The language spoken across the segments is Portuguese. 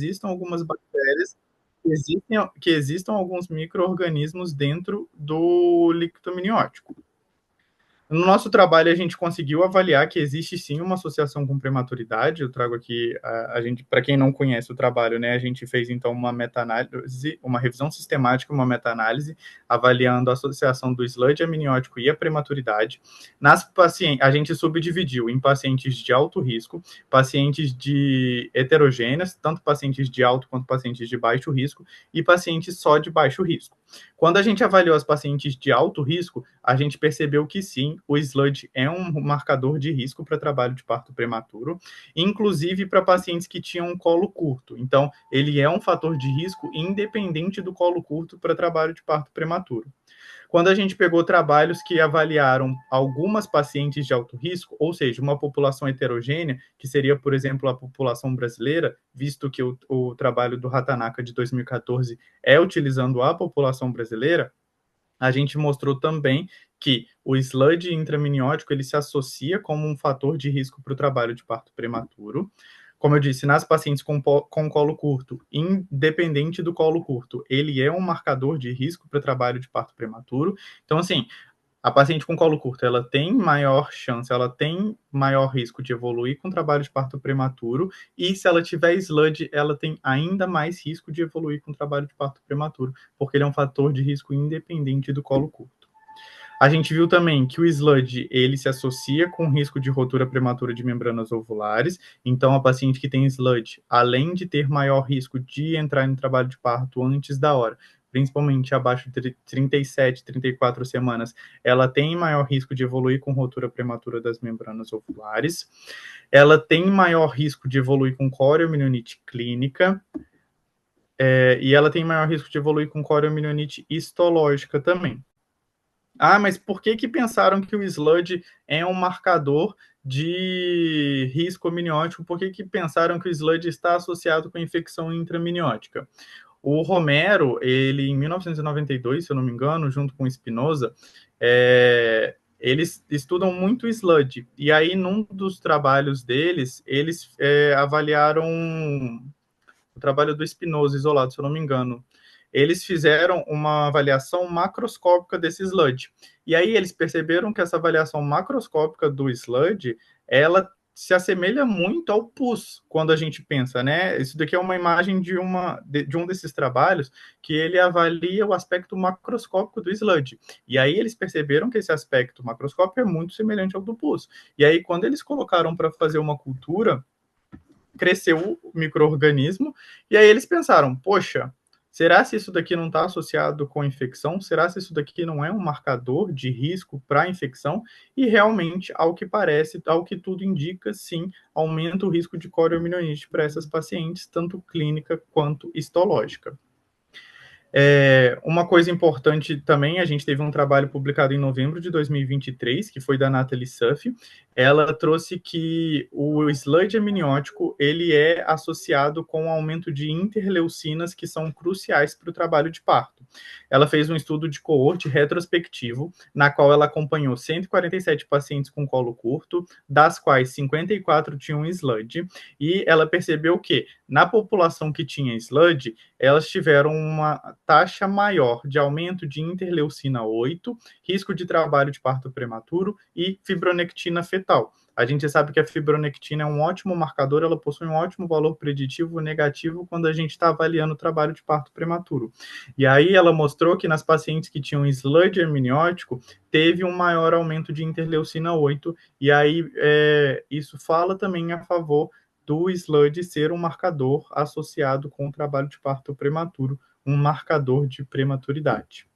existam algumas bactérias, que existam alguns micro-organismos dentro do líquido amniótico. No nosso trabalho, a gente conseguiu avaliar que existe sim uma associação com prematuridade. Eu trago aqui, a gente, para quem não conhece o trabalho, né, a gente fez então uma meta-análise, uma revisão sistemática, uma meta-análise, avaliando a associação do sludge amniótico e a prematuridade. Nas pacientes, a gente subdividiu em pacientes de alto risco, pacientes de heterogêneas, tanto pacientes de alto quanto pacientes de baixo risco, e pacientes só de baixo risco. Quando a gente avaliou as pacientes de alto risco, a gente percebeu que sim, o sludge é um marcador de risco para trabalho de parto prematuro, inclusive para pacientes que tinham um colo curto. Então, ele é um fator de risco independente do colo curto para trabalho de parto prematuro. Quando a gente pegou trabalhos que avaliaram algumas pacientes de alto risco, ou seja, uma população heterogênea, que seria, por exemplo, a população brasileira, visto que o trabalho do Hatanaka de 2014 é utilizando a população brasileira, a gente mostrou também que o sludge intramniótico ele se associa como um fator de risco para o trabalho de parto prematuro. Como eu disse, nas pacientes com colo curto, independente do colo curto, ele é um marcador de risco para o trabalho de parto prematuro. Então, assim, a paciente com colo curto, ela tem maior chance, ela tem maior risco de evoluir com trabalho de parto prematuro, e se ela tiver sludge, ela tem ainda mais risco de evoluir com trabalho de parto prematuro, porque ele é um fator de risco independente do colo curto. A gente viu também que o sludge, ele se associa com risco de rotura prematura de membranas ovulares, então a paciente que tem sludge, além de ter maior risco de entrar em trabalho de parto antes da hora, principalmente abaixo de 37, 34 semanas, ela tem maior risco de evoluir com rotura prematura das membranas ovulares, ela tem maior risco de evoluir com coriomielonite clínica, e ela tem maior risco de evoluir com coriomielonite histológica também. Ah, mas por que pensaram que o sludge é um marcador de risco amniótico? Por que pensaram que o sludge está associado com infecção intramniótica? O Romero, ele em 1992, se eu não me engano, junto com Spinoza, eles estudam muito sludge. E aí, num dos trabalhos deles, eles avaliaram o trabalho do Spinoza isolado, se eu não me engano. Eles fizeram uma avaliação macroscópica desse sludge. E aí eles perceberam que essa avaliação macroscópica do sludge, ela se assemelha muito ao pus, quando a gente pensa, né? Isso daqui é uma imagem de um desses trabalhos que ele avalia o aspecto macroscópico do sludge. E aí eles perceberam que esse aspecto macroscópico é muito semelhante ao do pus. E aí, quando eles colocaram para fazer uma cultura, cresceu o micro-organismo, e aí eles pensaram, poxa, será se isso daqui não está associado com infecção? Será se isso daqui não é um marcador de risco para infecção? E realmente, ao que parece, ao que tudo indica, sim, aumenta o risco de coriomielonite para essas pacientes, tanto clínica quanto histológica. Uma coisa importante também, a gente teve um trabalho publicado em novembro de 2023, que foi da Natalie Suff. Ela trouxe que o sludge amniótico ele é associado com o aumento de interleucinas que são cruciais para o trabalho de parto. Ela fez um estudo de coorte retrospectivo, na qual ela acompanhou 147 pacientes com colo curto, das quais 54 tinham sludge, e ela percebeu que, na população que tinha sludge, elas tiveram uma taxa maior de aumento de interleucina 8, risco de trabalho de parto prematuro e fibronectina fetal. A gente sabe que a fibronectina é um ótimo marcador, ela possui um ótimo valor preditivo negativo quando a gente está avaliando o trabalho de parto prematuro. E aí ela mostrou que nas pacientes que tinham sludge amniótico, teve um maior aumento de interleucina 8, e aí isso fala também a favor do sludge ser um marcador associado com o trabalho de parto prematuro, um marcador de prematuridade.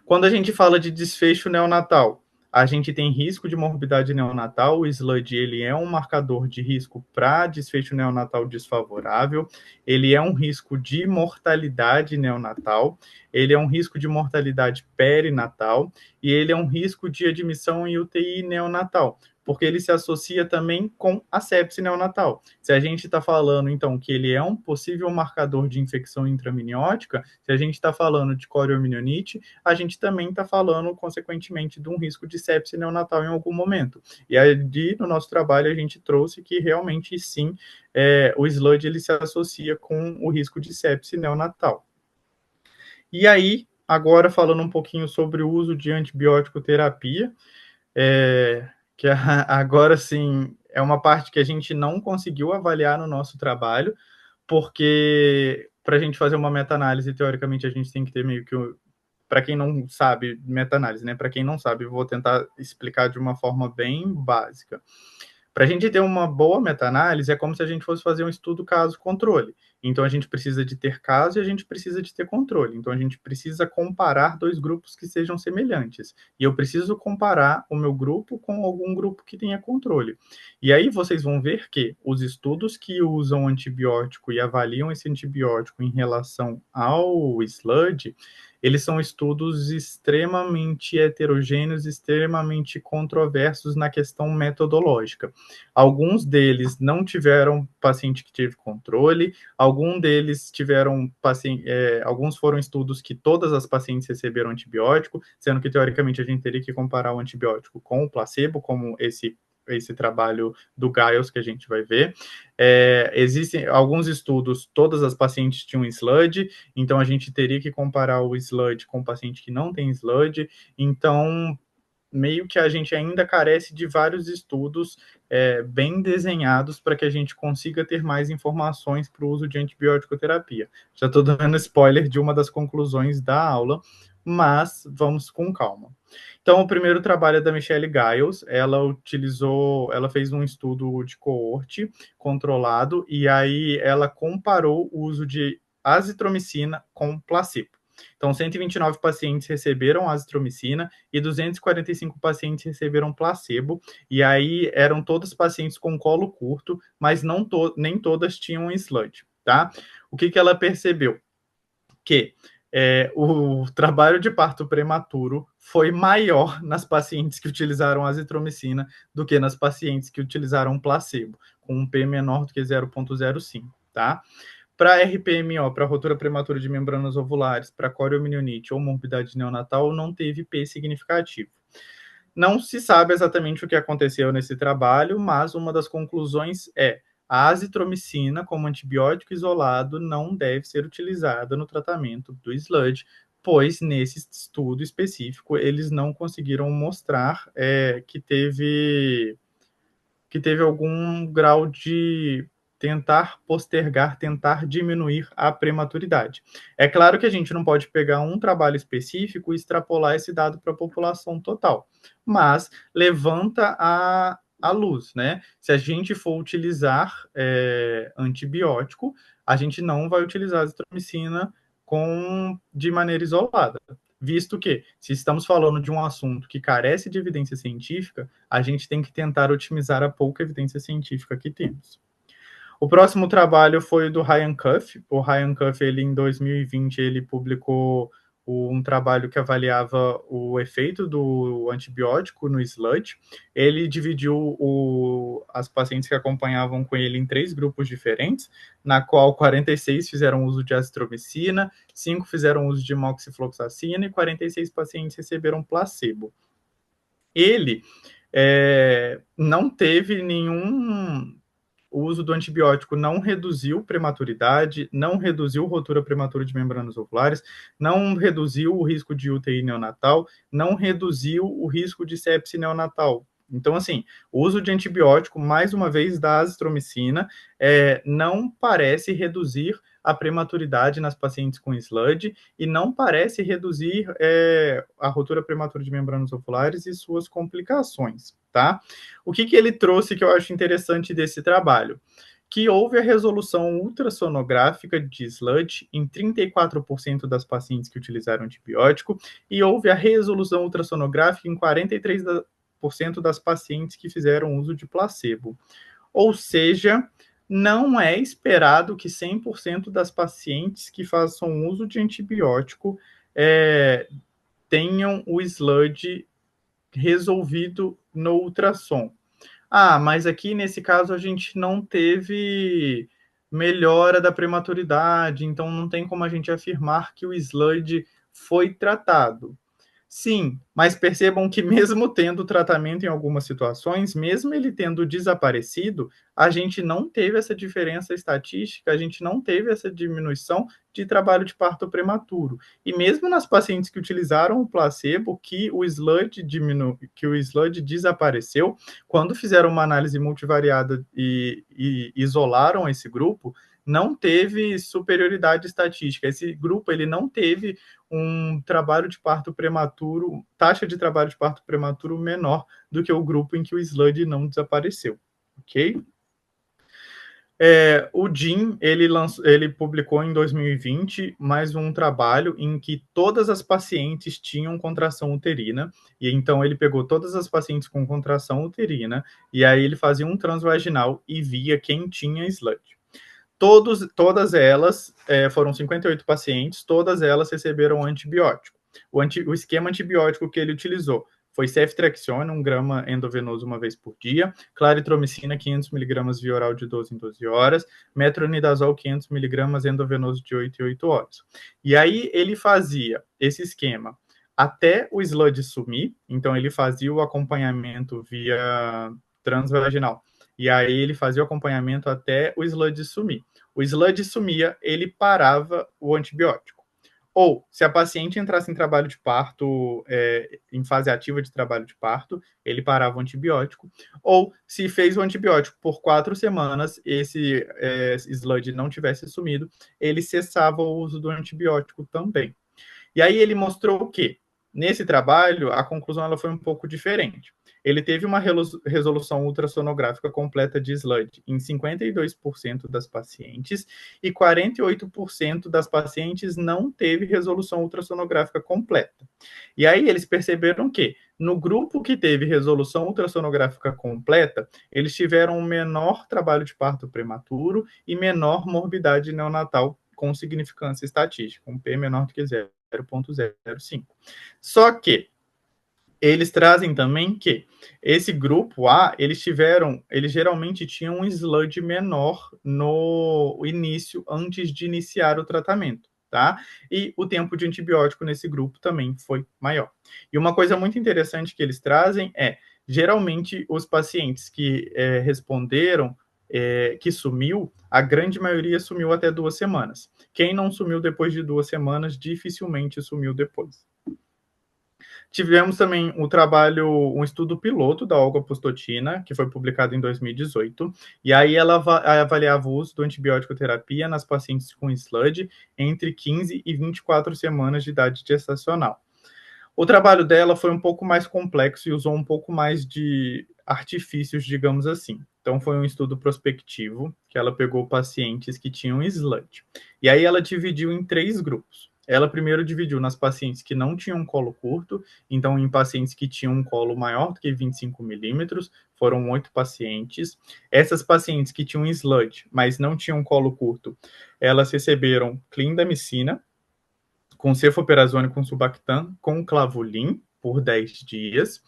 Quando a gente fala de desfecho neonatal, a gente tem risco de morbidade neonatal, o sludge ele é um marcador de risco para desfecho neonatal desfavorável, ele é um risco de mortalidade neonatal, ele é um risco de mortalidade perinatal e ele é um risco de admissão em UTI neonatal. porque ele se associa também com a sepse neonatal. Se a gente está falando, então, que ele é um possível marcador de infecção intraminiótica, se a gente está falando de coriomielite, a gente também está falando, consequentemente, de um risco de sepse neonatal em algum momento. E aí, no nosso trabalho, a gente trouxe que realmente, sim, o SLUD ele se associa com o risco de sepse neonatal. E aí, agora falando um pouquinho sobre o uso de antibiótico terapia, que agora sim é uma parte que a gente não conseguiu avaliar no nosso trabalho, porque para a gente fazer uma meta-análise, teoricamente, a gente tem que ter meio que, para quem não sabe, meta-análise, né? Para quem não sabe, eu vou tentar explicar de uma forma bem básica. Para a gente ter uma boa meta-análise, é como se a gente fosse fazer um estudo caso-controle. Então, a gente precisa de ter caso e a gente precisa de ter controle. Então, a gente precisa comparar dois grupos que sejam semelhantes. E eu preciso comparar o meu grupo com algum grupo que tenha controle. E aí, vocês vão ver que os estudos que usam antibiótico e avaliam esse antibiótico em relação ao SLUD, eles são estudos extremamente heterogêneos, extremamente controversos na questão metodológica. Alguns deles não tiveram paciente que teve controle, alguns deles tiveram paciente, alguns foram estudos que todas as pacientes receberam antibiótico, sendo que teoricamente a gente teria que comparar o antibiótico com o placebo, como esse trabalho do Giles que a gente vai ver. Existem alguns estudos, todas as pacientes tinham SLUD, então a gente teria que comparar o SLUD com o paciente que não tem SLUD, então meio que a gente ainda carece de vários estudos bem desenhados para que a gente consiga ter mais informações para o uso de antibiótico terapia. Já estou dando spoiler de uma das conclusões da aula, mas vamos com calma. Então, o primeiro trabalho é da Michelle Giles. Ela fez um estudo de coorte controlado e aí ela comparou o uso de azitromicina com placebo. Então, 129 pacientes receberam azitromicina e 245 pacientes receberam placebo. E aí eram todos pacientes com colo curto, mas nem todas tinham SLUD, tá? O que ela percebeu? Que o trabalho de parto prematuro foi maior nas pacientes que utilizaram azitromicina do que nas pacientes que utilizaram placebo, com um P menor do que 0,05, tá? Para RPMO, para rotura prematura de membranas ovulares, para coriomielite ou morbidade neonatal, não teve P significativo. Não se sabe exatamente o que aconteceu nesse trabalho, mas uma das conclusões é a azitromicina, como antibiótico isolado, não deve ser utilizada no tratamento do SLUD, pois nesse estudo específico eles não conseguiram mostrar que teve algum grau de tentar postergar, tentar diminuir a prematuridade. É claro que a gente não pode pegar um trabalho específico e extrapolar esse dado para a população total, mas levanta a luz, né? Se a gente for utilizar antibiótico, a gente não vai utilizar azitromicina de maneira isolada, visto que, se estamos falando de um assunto que carece de evidência científica, a gente tem que tentar otimizar a pouca evidência científica que temos. O próximo trabalho foi do Ryan Cuff. O Ryan Cuff, em 2020, ele publicou um trabalho que avaliava o efeito do antibiótico no SLUD. Ele dividiu as pacientes que acompanhavam com ele em 3 grupos diferentes, na qual 46 fizeram uso de azitromicina, 5 fizeram uso de moxifloxacina e 46 pacientes receberam placebo. Ele não teve nenhum... O uso do antibiótico não reduziu prematuridade, não reduziu rotura prematura de membranas ovulares, não reduziu o risco de UTI neonatal, não reduziu o risco de sepse neonatal. Então, assim, o uso de antibiótico, mais uma vez, da azitromicina, não parece reduzir a prematuridade nas pacientes com SLUD e não parece reduzir a rotura prematura de membranas ovulares e suas complicações, tá? O que ele trouxe que eu acho interessante desse trabalho? Que houve a resolução ultrassonográfica de SLUD em 34% das pacientes que utilizaram antibiótico e houve a resolução ultrassonográfica em 43% das pacientes que fizeram uso de placebo. Ou seja, não é esperado que 100% das pacientes que façam uso de antibiótico tenham o SLUD resolvido no ultrassom. Ah, mas aqui nesse caso a gente não teve melhora da prematuridade, então não tem como a gente afirmar que o SLUD foi tratado. Sim, mas percebam que mesmo tendo tratamento em algumas situações, mesmo ele tendo desaparecido, a gente não teve essa diferença estatística, a gente não teve essa diminuição de trabalho de parto prematuro. E mesmo nas pacientes que utilizaram o placebo, que o SLUD desapareceu, quando fizeram uma análise multivariada e isolaram esse grupo, não teve superioridade estatística. Esse grupo ele não teve um trabalho de parto prematuro, taxa de trabalho de parto prematuro menor do que o grupo em que o SLUD não desapareceu, ok? O Jim, ele publicou em 2020 mais um trabalho em que todas as pacientes tinham contração uterina, e então ele pegou todas as pacientes com contração uterina, e aí ele fazia um transvaginal e via quem tinha SLUD. Todas elas, foram 58 pacientes, todas elas receberam antibiótico. O esquema antibiótico que ele utilizou foi ceftriaxone, 1 grama endovenoso uma vez por dia, claritromicina, 500 miligramas via oral de 12 em 12 horas, metronidazol, 500 miligramas endovenoso de 8 em 8 horas. E aí ele fazia esse esquema até o SLUD sumir, então ele fazia o acompanhamento via transvaginal. E aí ele fazia o acompanhamento até o SLUD sumir. O SLUD sumia, ele parava o antibiótico. Ou, se a paciente entrasse em trabalho de parto, em fase ativa de trabalho de parto, ele parava o antibiótico. Ou, se fez o antibiótico por 4 semanas, esse SLUD não tivesse sumido, ele cessava o uso do antibiótico também. E aí ele mostrou o quê? Nesse trabalho, a conclusão ela foi um pouco diferente. Ele teve uma resolução ultrassonográfica completa de SLUD em 52% das pacientes e 48% das pacientes não teve resolução ultrassonográfica completa. E aí eles perceberam que no grupo que teve resolução ultrassonográfica completa, eles tiveram um menor trabalho de parto prematuro e menor morbidade neonatal com significância estatística, um P menor do que 0,05. Só que eles trazem também que esse grupo A, eles geralmente tinham um SLUD menor no início, antes de iniciar o tratamento, tá? E o tempo de antibiótico nesse grupo também foi maior. E uma coisa muito interessante que eles trazem geralmente, os pacientes que responderam que sumiu, a grande maioria sumiu até 2 semanas. Quem não sumiu depois de 2 semanas, dificilmente sumiu depois. Tivemos também um estudo piloto da olgopostotina, que foi publicado em 2018, e aí ela avaliava o uso do antibiótico terapia nas pacientes com SLUD entre 15 e 24 semanas de idade gestacional. O trabalho dela foi um pouco mais complexo e usou um pouco mais de artifícios, digamos assim. Então, foi um estudo prospectivo, que ela pegou pacientes que tinham SLUD. E aí ela dividiu em 3 grupos. Ela primeiro dividiu nas pacientes que não tinham colo curto, então em pacientes que tinham um colo maior do que 25 milímetros, foram 8 pacientes. Essas pacientes que tinham SLUD, mas não tinham colo curto, elas receberam clindamicina, com cefoperazone com sulbactam, com clavulin, por 10 dias.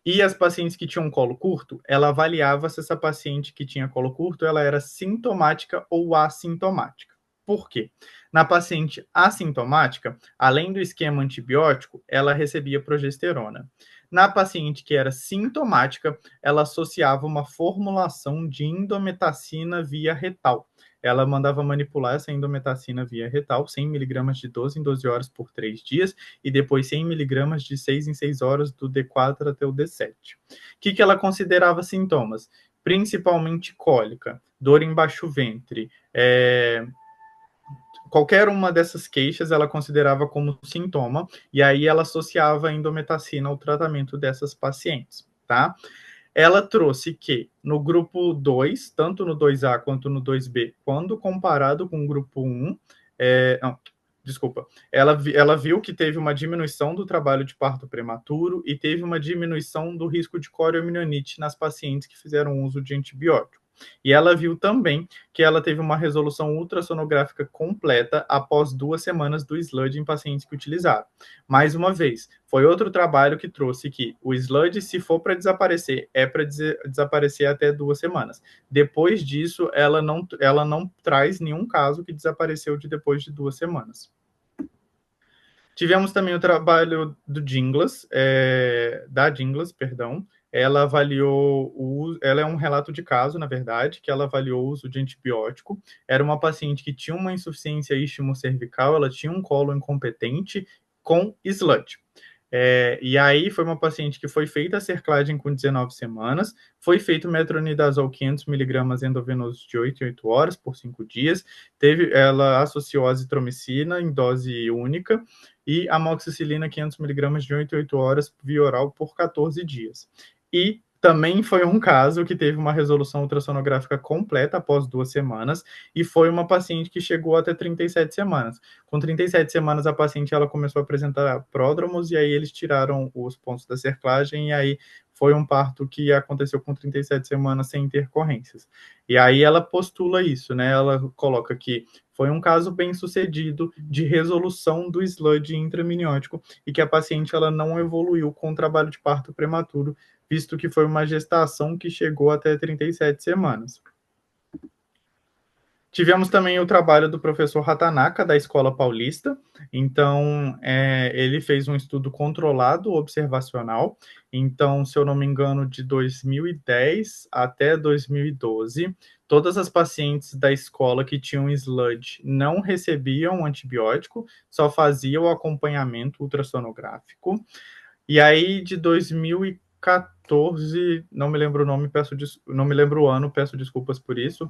E as pacientes que tinham colo curto, ela avaliava se essa paciente que tinha colo curto, ela era sintomática ou assintomática. Por quê? Na paciente assintomática, além do esquema antibiótico, ela recebia progesterona. Na paciente que era sintomática, ela associava uma formulação de indometacina via retal. Ela mandava manipular essa indometacina via retal, 100 miligramas de 12 em 12 horas por 3 dias, e depois 100 miligramas de 6 em 6 horas do D4 até o D7. O que ela considerava sintomas? Principalmente cólica, dor em baixo ventre, qualquer uma dessas queixas ela considerava como sintoma, e aí ela associava a indometacina ao tratamento dessas pacientes, tá? Ela trouxe que no grupo 2, tanto no 2A quanto no 2B, quando comparado com o grupo 1, ela viu que teve uma diminuição do trabalho de parto prematuro e teve uma diminuição do risco de corioamnionites nas pacientes que fizeram uso de antibiótico. E ela viu também que ela teve uma resolução ultrassonográfica completa após 2 semanas do SLUD em pacientes que utilizaram. Mais uma vez, foi outro trabalho que trouxe que o SLUD, se for para desaparecer, é para desaparecer até 2 semanas. Depois disso, ela não traz nenhum caso que desapareceu depois de 2 semanas. Tivemos também o trabalho do Ginglas, da Ginglas, perdão. Ela avaliou ela é um relato de caso, na verdade, que ela avaliou o uso de antibiótico. Era uma paciente que tinha uma insuficiência istmo-cervical, ela tinha um colo incompetente com SLUD. E aí foi uma paciente que foi feita a cerclagem com 19 semanas, foi feito metronidazol 500 mg endovenoso de 8 em 8 horas por 5 dias, ela associou azitromicina em dose única e amoxicilina 500 mg de 8 em 8 horas via oral por 14 dias. E também foi um caso que teve uma resolução ultrassonográfica completa após 2 semanas, e foi uma paciente que chegou até 37 semanas. Com 37 semanas, a paciente ela começou a apresentar pródromos, e aí eles tiraram os pontos da cerclagem, e aí foi um parto que aconteceu com 37 semanas sem intercorrências. E aí ela postula isso, né? Ela coloca que foi um caso bem sucedido de resolução do SLUD intraminiótico e que a paciente ela não evoluiu com o trabalho de parto prematuro, visto que foi uma gestação que chegou até 37 semanas. Tivemos também o trabalho do professor Hatanaka, da Escola Paulista. Então, ele fez um estudo controlado observacional. Então, se eu não me engano, de 2010 até 2012, todas as pacientes da escola que tinham SLUD não recebiam antibiótico, só faziam o acompanhamento ultrassonográfico. E aí, de 2014, não me lembro o nome, não me lembro o ano, peço desculpas por isso.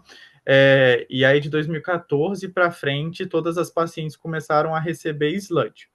E aí, de 2014 para frente, todas as pacientes começaram a receber SLUD,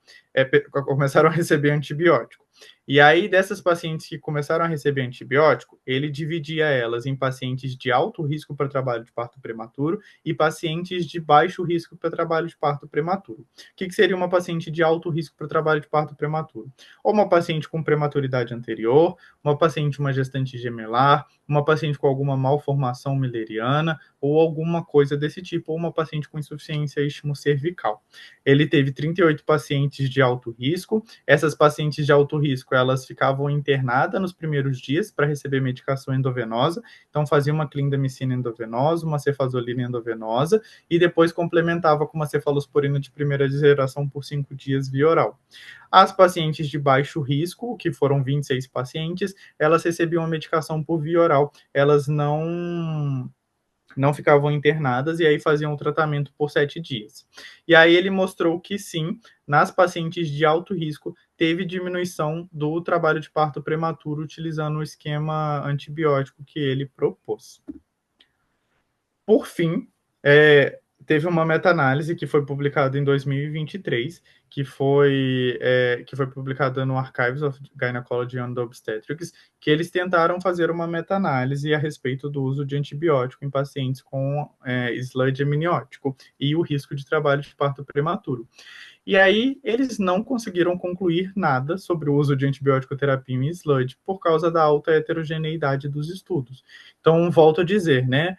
começaram a receber antibiótico. E aí, dessas pacientes que começaram a receber antibiótico, ele dividia elas em pacientes de alto risco para trabalho de parto prematuro e pacientes de baixo risco para trabalho de parto prematuro. O que seria uma paciente de alto risco para trabalho de parto prematuro? Ou uma paciente com prematuridade anterior, uma paciente uma gestante gemelar, uma paciente com alguma malformação mülleriana ou alguma coisa desse tipo, ou uma paciente com insuficiência istmo-cervical. Ele teve 38 pacientes de alto risco. Essas pacientes de alto risco, elas ficavam internadas nos primeiros dias para receber medicação endovenosa, então fazia uma clindamicina endovenosa, uma cefazolina endovenosa e depois complementava com uma cefalosporina de primeira geração por 5 dias via oral. As pacientes de baixo risco, que foram 26 pacientes, elas recebiam a medicação por via oral, elas não ficavam internadas e aí faziam o tratamento por 7 dias. E aí ele mostrou que sim, nas pacientes de alto risco, teve diminuição do trabalho de parto prematuro utilizando o esquema antibiótico que ele propôs. Por fim, teve uma meta-análise que foi publicada em 2023, que foi publicada no Archives of Gynecology and Obstetrics, que eles tentaram fazer uma meta-análise a respeito do uso de antibiótico em pacientes com SLUD amniótico e o risco de trabalho de parto prematuro. E aí, eles não conseguiram concluir nada sobre o uso de antibiótico terapia em SLUD por causa da alta heterogeneidade dos estudos. Então, volto a dizer, né?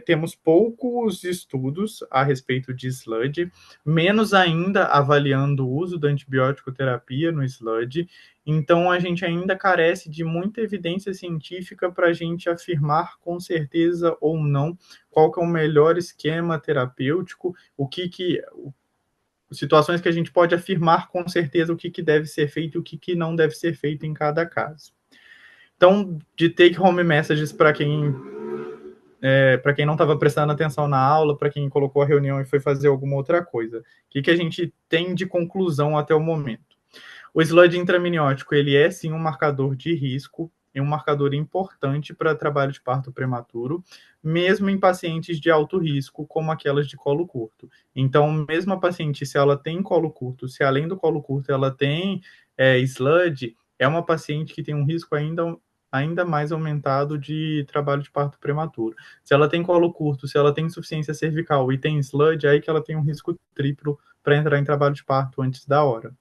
Temos poucos estudos a respeito de SLUD, menos ainda avaliando o uso da antibiótico terapia no SLUD. Então, a gente ainda carece de muita evidência científica para a gente afirmar com certeza ou não qual que é o melhor esquema terapêutico, situações que a gente pode afirmar com certeza o que deve ser feito e o que não deve ser feito em cada caso. Então, de take-home messages para quem não estava prestando atenção na aula, para quem colocou a reunião e foi fazer alguma outra coisa. O que a gente tem de conclusão até o momento? O SLUD intraminiótico, ele é sim um marcador de risco, é um marcador importante para trabalho de parto prematuro, mesmo em pacientes de alto risco, como aquelas de colo curto. Então, mesmo a paciente, se ela tem colo curto, se além do colo curto ela tem SLUD, é uma paciente que tem um risco ainda mais aumentado de trabalho de parto prematuro. Se ela tem colo curto, se ela tem insuficiência cervical e tem SLUD, é aí que ela tem um risco triplo para entrar em trabalho de parto antes da hora.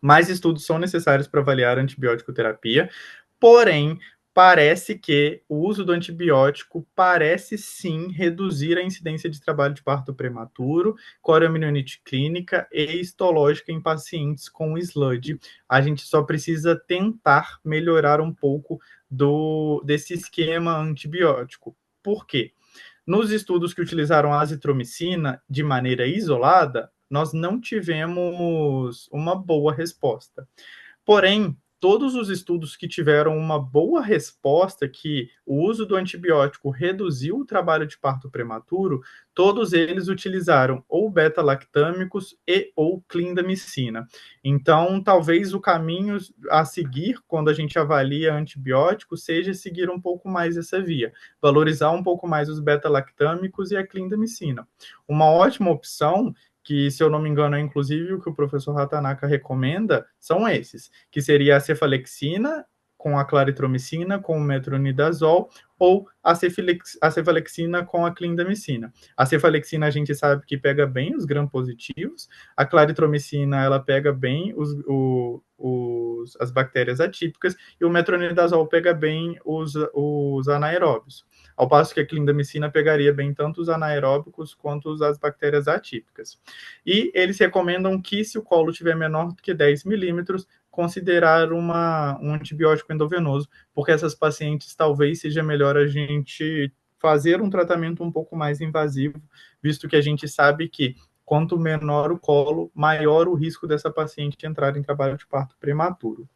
Mais estudos são necessários para avaliar a antibiótico terapia, porém, parece que o uso do antibiótico parece sim reduzir a incidência de trabalho de parto prematuro, corioamnioniite clínica e histológica em pacientes com SLUD. A gente só precisa tentar melhorar um pouco desse esquema antibiótico. Por quê? Nos estudos que utilizaram a azitromicina de maneira isolada, nós não tivemos uma boa resposta. Porém, todos os estudos que tiveram uma boa resposta, que o uso do antibiótico reduziu o trabalho de parto prematuro, todos eles utilizaram ou beta-lactâmicos e ou clindamicina. Então, talvez o caminho a seguir, quando a gente avalia antibióticos, seja seguir um pouco mais essa via, valorizar um pouco mais os beta-lactâmicos e a clindamicina. Uma ótima opção que, se eu não me engano, é inclusive o que o professor Ratanaka recomenda, são esses, que seria a cefalexina com a claritromicina, com o metronidazol, ou a cefalexina com a clindamicina. A cefalexina a gente sabe que pega bem os gram-positivos, a claritromicina ela pega bem as bactérias atípicas, e o metronidazol pega bem os anaeróbios. Ao passo que a clindamicina pegaria bem tanto os anaeróbicos quanto as bactérias atípicas. E eles recomendam que, se o colo tiver menor do que 10 milímetros, considerar um antibiótico endovenoso, porque essas pacientes talvez seja melhor a gente fazer um tratamento um pouco mais invasivo, visto que a gente sabe que quanto menor o colo, maior o risco dessa paciente entrar em trabalho de parto prematuro.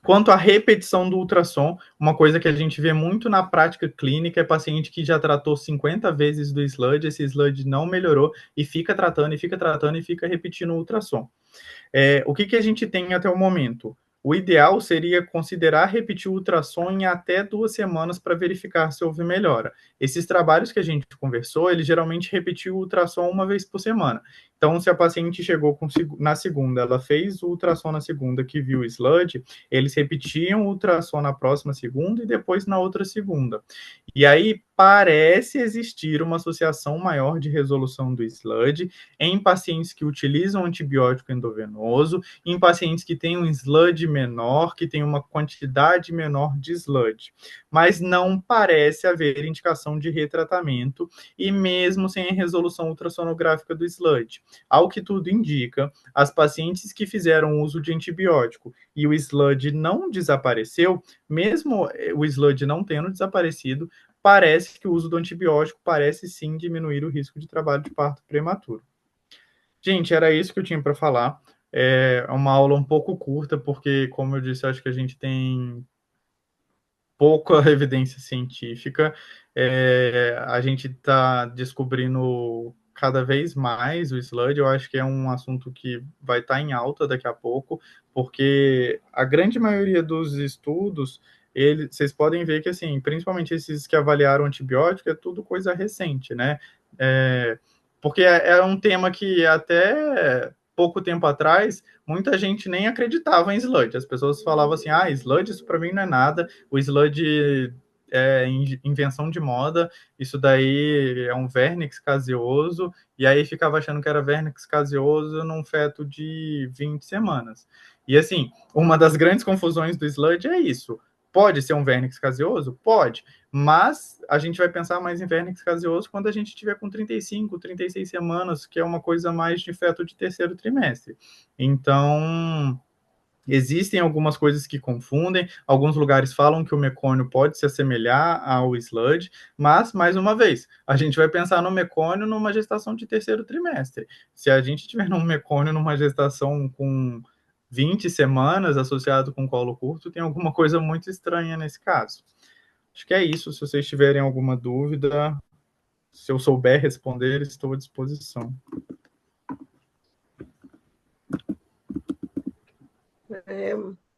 Quanto à repetição do ultrassom, uma coisa que a gente vê muito na prática clínica é paciente que já tratou 50 vezes do SLUD, esse SLUD não melhorou e fica tratando, e fica tratando, e fica repetindo o ultrassom. O que a gente tem até o momento? O ideal seria considerar repetir o ultrassom em até 2 semanas para verificar se houve melhora. Esses trabalhos que a gente conversou, ele geralmente repetiu o ultrassom uma vez por semana. Então, se a paciente chegou na segunda, ela fez o ultrassom na segunda que viu o SLUD, eles repetiam o ultrassom na próxima segunda e depois na outra segunda. E aí parece existir uma associação maior de resolução do SLUD em pacientes que utilizam antibiótico endovenoso, em pacientes que têm um SLUD menor, que tem uma quantidade menor de SLUD. Mas não parece haver indicação de retratamento, e mesmo sem a resolução ultrassonográfica do SLUD. Ao que tudo indica, as pacientes que fizeram uso de antibiótico e o SLUD não desapareceu, mesmo o SLUD não tendo desaparecido, parece que o uso do antibiótico parece sim diminuir o risco de trabalho de parto prematuro. Gente, era isso que eu tinha para falar. É uma aula um pouco curta, porque, como eu disse, acho que a gente tem pouca evidência científica. A gente está descobrindo cada vez mais o SLUD. Eu acho que é um assunto que vai estar em alta daqui a pouco, porque a grande maioria dos estudos, vocês podem ver que, assim, principalmente esses que avaliaram antibiótico, é tudo coisa recente, né? Porque é um tema que até pouco tempo atrás, muita gente nem acreditava em SLUD. As pessoas falavam assim, SLUD, isso para mim não é nada, o SLUD é invenção de moda, isso daí é um vernix caseoso, e aí ficava achando que era vernix caseoso num feto de 20 semanas. E assim, uma das grandes confusões do SLUD é isso. Pode ser um vernix caseoso? Pode, mas a gente vai pensar mais em vernix caseoso quando a gente estiver com 35, 36 semanas, que é uma coisa mais de feto de terceiro trimestre. Então, existem algumas coisas que confundem, alguns lugares falam que o mecônio pode se assemelhar ao SLUD, mas, mais uma vez, a gente vai pensar no mecônio numa gestação de terceiro trimestre. Se a gente tiver num mecônio numa gestação com 20 semanas associado com colo curto, tem alguma coisa muito estranha nesse caso. Acho que é isso. Se vocês tiverem alguma dúvida, se eu souber responder, estou à disposição.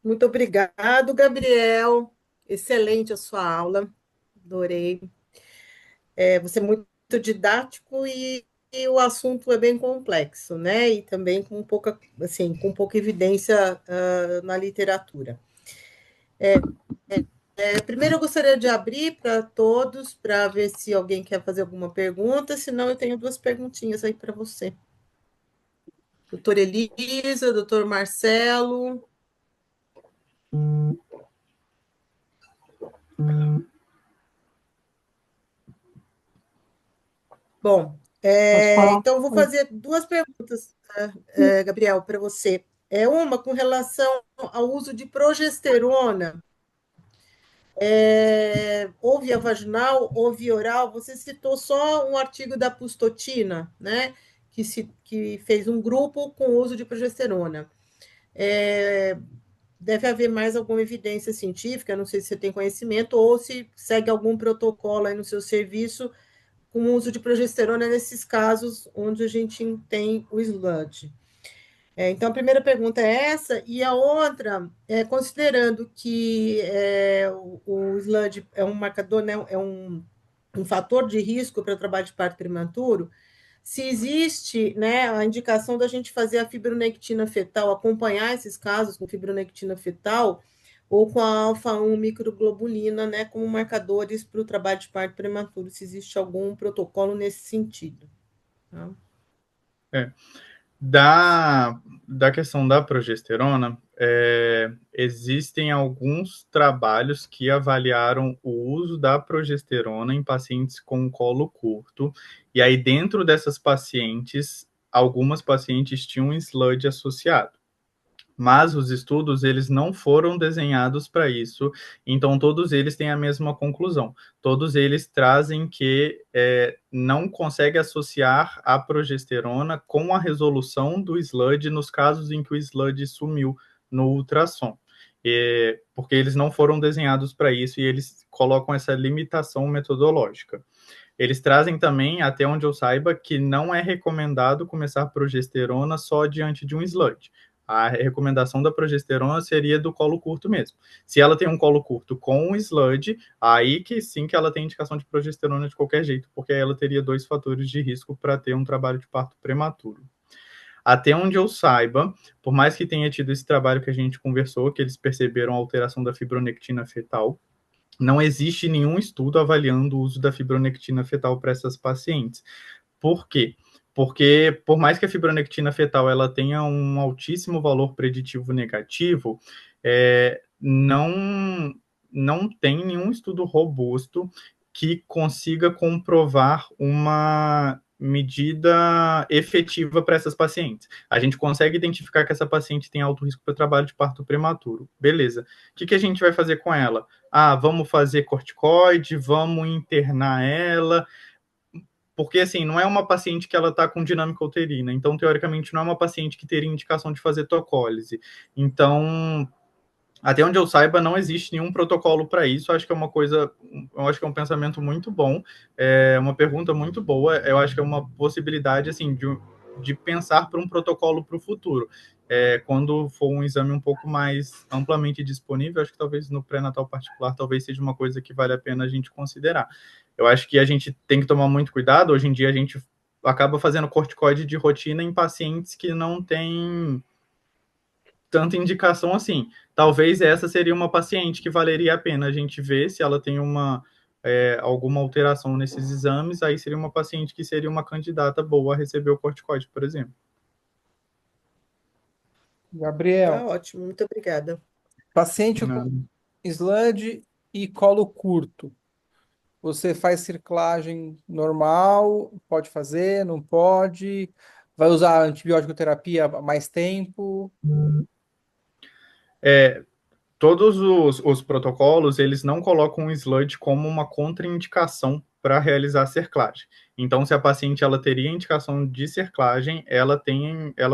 Muito obrigado, Gabriel. Excelente a sua aula. Adorei. Você é muito didático e o assunto é bem complexo, né? E também com pouca, assim, com pouca evidência na literatura. Primeiro, eu gostaria de abrir para todos, para ver se alguém quer fazer alguma pergunta, senão eu tenho duas perguntinhas aí para você. Doutora Elisa, doutor Marcelo. Bom, Posso falar? então eu vou fazer duas perguntas, Gabriel, para você. Uma com relação ao uso de progesterona, ou via vaginal ou via oral. Você citou só um artigo da Pustotina, né, que fez um grupo com uso de progesterona. Deve haver mais alguma evidência científica, não sei se você tem conhecimento, ou se segue algum protocolo aí no seu serviço com o uso de progesterona nesses casos onde a gente tem o SLUD. Então, a primeira pergunta é essa, e a outra, considerando que o SLUD é um marcador, né, é um fator de risco para o trabalho de parto prematuro, se existe, né, a indicação da gente fazer a fibronectina fetal, acompanhar esses casos com fibronectina fetal ou com a alfa-1 microglobulina, né, como marcadores para o trabalho de parto prematuro, se existe algum protocolo nesse sentido. Tá? É. Da questão da progesterona, existem alguns trabalhos que avaliaram o uso da progesterona em pacientes com colo curto, e aí dentro dessas pacientes, algumas pacientes tinham um SLUD associado. Mas os estudos eles não foram desenhados para isso, então todos eles têm a mesma conclusão. Todos eles trazem que não consegue associar a progesterona com a resolução do SLUD nos casos em que o SLUD sumiu no ultrassom. Porque eles não foram desenhados para isso e eles colocam essa limitação metodológica. Eles trazem também, até onde eu saiba, que não é recomendado começar progesterona só diante de um SLUD. A recomendação da progesterona seria do colo curto mesmo. Se ela tem um colo curto com um SLUD, aí que sim que ela tem indicação de progesterona de qualquer jeito, porque aí ela teria dois fatores de risco para ter um trabalho de parto prematuro. Até onde eu saiba, por mais que tenha tido esse trabalho que a gente conversou, que eles perceberam a alteração da fibronectina fetal, não existe nenhum estudo avaliando o uso da fibronectina fetal para essas pacientes. Por quê? Porque, por mais que a fibronectina fetal ela tenha um altíssimo valor preditivo negativo, não tem nenhum estudo robusto que consiga comprovar uma medida efetiva para essas pacientes. A gente consegue identificar que essa paciente tem alto risco para trabalho de parto prematuro. Beleza. O que a gente vai fazer com ela? Vamos fazer corticoide, vamos internar ela, porque assim, não é uma paciente que ela está com dinâmica uterina, então teoricamente não é uma paciente que teria indicação de fazer tocólise. Então, até onde eu saiba, não existe nenhum protocolo para isso. Acho que é uma coisa, eu acho que é um pensamento muito bom, é uma pergunta muito boa. Eu acho que é uma possibilidade assim de pensar para um protocolo para o futuro. Quando for um exame um pouco mais amplamente disponível, acho que talvez no pré-natal particular talvez seja uma coisa que vale a pena a gente considerar. Eu acho que a gente tem que tomar muito cuidado. Hoje em dia a gente acaba fazendo corticoide de rotina em pacientes que não têm tanta indicação assim. Talvez essa seria uma paciente que valeria a pena a gente ver se ela tem alguma alteração nesses exames, aí seria uma paciente que seria uma candidata boa a receber o corticoide, por exemplo. Tá Gabriel, ótimo, muito obrigada. paciente com SLUD e colo curto. Você faz circlagem normal? Pode fazer? Não pode? Vai usar antibiótico terapia mais tempo? Todos os protocolos, eles não colocam o SLUD como uma contraindicação para realizar a cerclagem. Então, se a paciente ela teria indicação de cerclagem, ela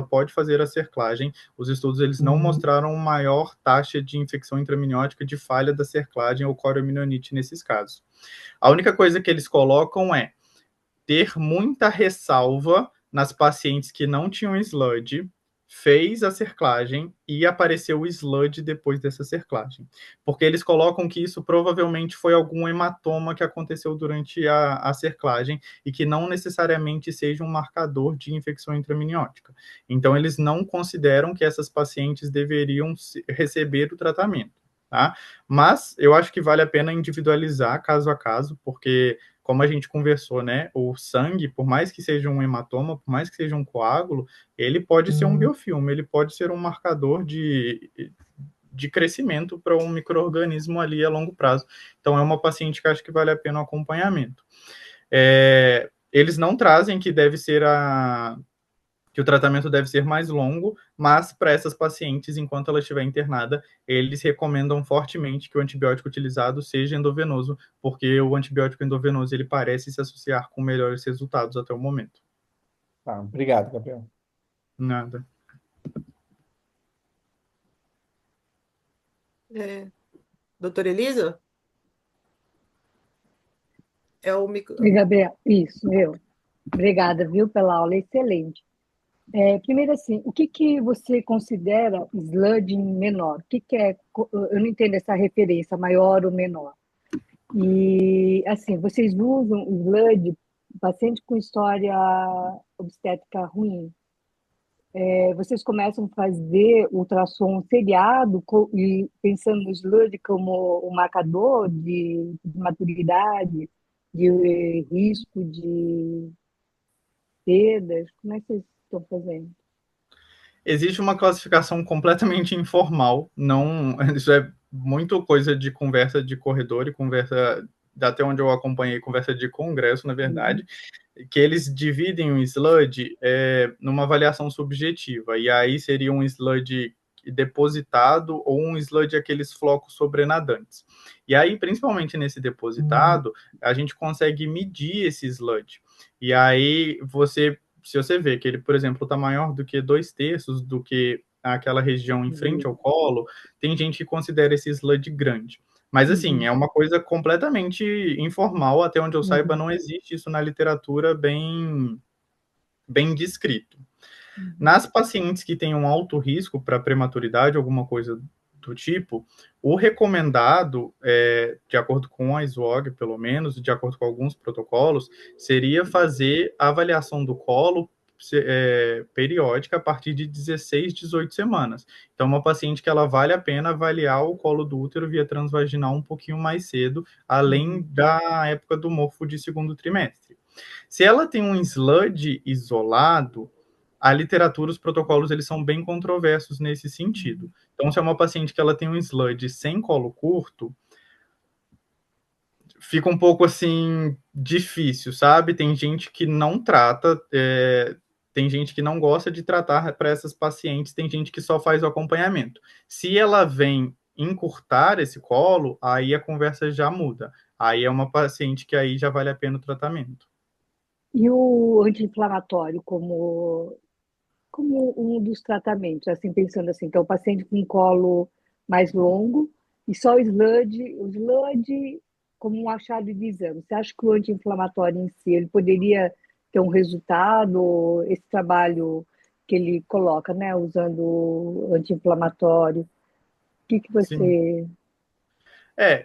pode fazer a cerclagem. Os estudos eles não mostraram maior taxa de infecção intraminiótica de falha da cerclagem ou corioamnionites nesses casos. A única coisa que eles colocam é ter muita ressalva nas pacientes que não tinham SLUD, fez a cerclagem e apareceu o SLUD depois dessa cerclagem. Porque eles colocam que isso provavelmente foi algum hematoma que aconteceu durante a cerclagem e que não necessariamente seja um marcador de infecção intraminiótica. Então, eles não consideram que essas pacientes deveriam receber o tratamento. Tá? Mas eu acho que vale a pena individualizar caso a caso, porque como a gente conversou, né, o sangue, por mais que seja um hematoma, por mais que seja um coágulo, ele pode ser um biofilme, ele pode ser um marcador de crescimento para um micro-organismo ali a longo prazo. Então, é uma paciente que acho que vale a pena o acompanhamento. Eles não trazem que deve ser que o tratamento deve ser mais longo, mas para essas pacientes, enquanto ela estiver internada, eles recomendam fortemente que o antibiótico utilizado seja endovenoso, porque o antibiótico endovenoso ele parece se associar com melhores resultados até o momento. Tá, obrigado, Gabriel. Nada. Doutora Elisa? É o micro... Oi, Gabriel, isso, eu. Obrigada, viu, pela aula, excelente. Primeiro, assim, o que que você considera sludge menor? O que que é, eu não entendo essa referência, maior ou menor. E, assim, vocês usam sludge, paciente com história obstétrica ruim, vocês começam a fazer ultrassom seriado e pensando no sludge como um marcador de maturidade, de risco de perdas? Como é que vocês estão fazendo? Existe uma classificação completamente informal, não, isso é muito coisa de conversa de corredor e conversa, até onde eu acompanhei, conversa de congresso, na verdade, que eles dividem o sludge numa avaliação subjetiva, e aí seria um sludge depositado ou um sludge aqueles flocos sobrenadantes. E aí, principalmente nesse depositado, a gente consegue medir esse sludge. E aí se você vê que ele, por exemplo, está maior do que 2/3 do que aquela região em frente ao colo, tem gente que considera esse sludge grande. Mas, assim, é uma coisa completamente informal, até onde eu saiba, não existe isso na literatura bem descrito. Nas pacientes que têm um alto risco para prematuridade, alguma coisa do tipo, o recomendado, de acordo com a SWOG, pelo menos, de acordo com alguns protocolos, seria fazer a avaliação do colo periódica a partir de 16, 18 semanas. Então, uma paciente que ela vale a pena avaliar o colo do útero via transvaginal um pouquinho mais cedo, além da época do morfo de segundo trimestre. Se ela tem um sludge isolado, a literatura, os protocolos, eles são bem controversos nesse sentido. Então, se é uma paciente que ela tem um sludge sem colo curto, fica um pouco, assim, difícil, sabe? Tem gente que não trata, tem gente que não gosta de tratar para essas pacientes, tem gente que só faz o acompanhamento. Se ela vem encurtar esse colo, aí a conversa já muda. Aí é uma paciente que aí já vale a pena o tratamento. E o anti-inflamatório como um dos tratamentos, assim, pensando assim, que é o paciente com um colo mais longo e só o sludge como um achado de exame. Você acha que o anti-inflamatório em si, ele poderia ter um resultado, esse trabalho que ele coloca, né, usando o anti-inflamatório? O que você... Sim.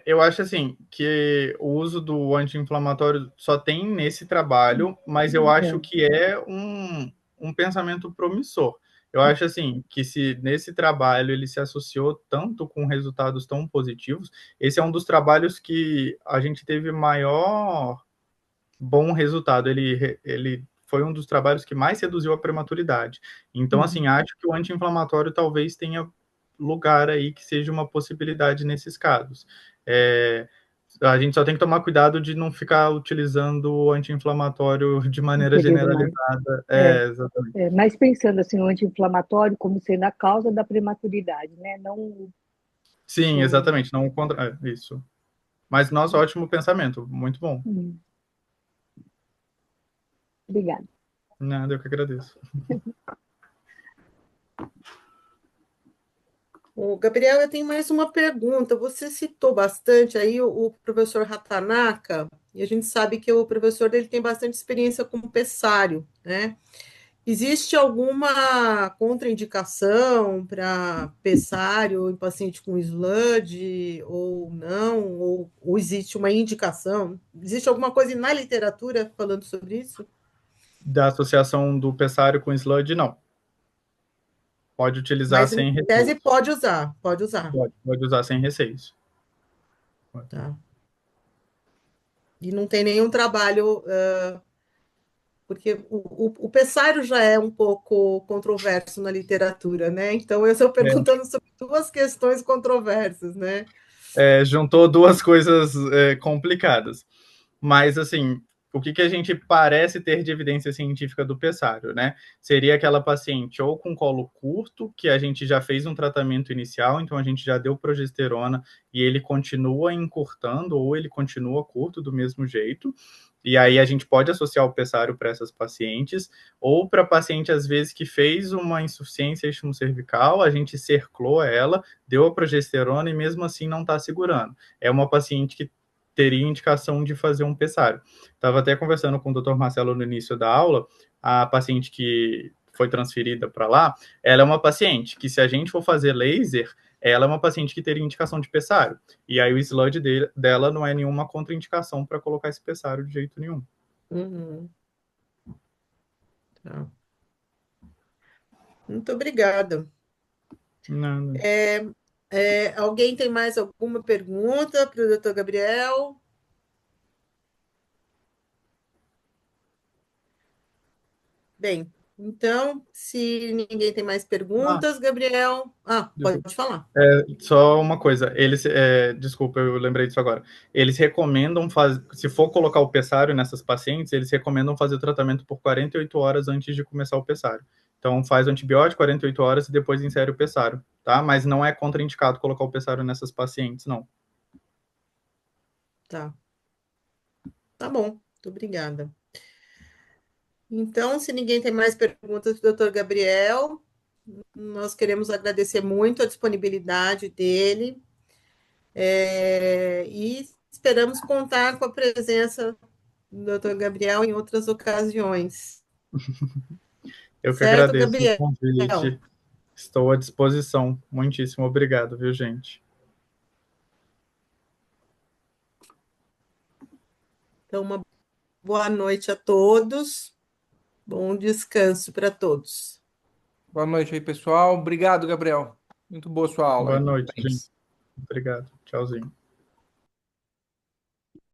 Eu acho assim que o uso do anti-inflamatório só tem nesse trabalho, mas eu acho que é um pensamento promissor. Eu acho assim que se nesse trabalho ele se associou tanto com resultados tão positivos, esse é um dos trabalhos que a gente teve maior bom resultado. Ele foi um dos trabalhos que mais reduziu a prematuridade. Então, assim, acho que o anti-inflamatório talvez tenha lugar aí que seja uma possibilidade nesses casos. A gente só tem que tomar cuidado de não ficar utilizando o anti-inflamatório de maneira generalizada. Exatamente. Mas pensando assim, o anti-inflamatório como sendo a causa da prematuridade, né? Não... Sim, exatamente. Não contra... isso. Mas, nossa, ótimo pensamento. Muito bom. Obrigada. Nada, eu que agradeço. O Gabriel, eu tenho mais uma pergunta. Você citou bastante aí o professor Ratanaka, e a gente sabe que o professor dele tem bastante experiência como pessário, né? Existe alguma contraindicação para pessário em paciente com sludge ou não? Ou existe uma indicação? Existe alguma coisa na literatura falando sobre isso? Da associação do pessário com sludge, não. Pode utilizar Mas em sem tese receios. pode usar, pode usar. Pode usar sem receios. Tá. E não tem nenhum trabalho porque o pessário já é um pouco controverso na literatura, né? Então, eu estou perguntando sobre duas questões controversas, né? Juntou duas coisas complicadas. Mas, assim, o que a gente parece ter de evidência científica do pessário, né? Seria aquela paciente ou com colo curto, que a gente já fez um tratamento inicial, então a gente já deu progesterona e ele continua encurtando ou ele continua curto do mesmo jeito. E aí a gente pode associar o pessário para essas pacientes, ou para paciente, às vezes, que fez uma insuficiência cervical, a gente cerclou ela, deu a progesterona e mesmo assim não está segurando. É uma paciente que teria indicação de fazer um pessário. Estava até conversando com o Dr. Marcelo no início da aula, a paciente que foi transferida para lá, ela é uma paciente que, se a gente for fazer laser, ela é uma paciente que teria indicação de pessário. E aí o sludge dela não é nenhuma contraindicação para colocar esse pessário de jeito nenhum. Uhum. Tá. Muito obrigada. Não. Alguém tem mais alguma pergunta para o doutor Gabriel? Bem, então, se ninguém tem mais perguntas, Gabriel... pode falar. Só uma coisa, desculpa, eu lembrei disso agora. Eles recomendam fazer, se for colocar o pessário nessas pacientes, eles recomendam fazer o tratamento por 48 horas antes de começar o pessário. Então, faz o antibiótico 48 horas e depois insere o pessário, tá? Mas não é contraindicado colocar o pessário nessas pacientes, não. Tá. Tá bom, muito obrigada. Então, se ninguém tem mais perguntas para o doutor Gabriel, nós queremos agradecer muito a disponibilidade dele e esperamos contar com a presença do doutor Gabriel em outras ocasiões. Eu que Certo, agradeço o Gabriel? convite. Estou à disposição. Muitíssimo obrigado, viu, gente? Então, uma boa noite a todos. Bom descanso para todos. Boa noite aí, pessoal. Obrigado, Gabriel. Muito boa sua aula. Boa noite, Parabéns. gente. Obrigado. Tchauzinho.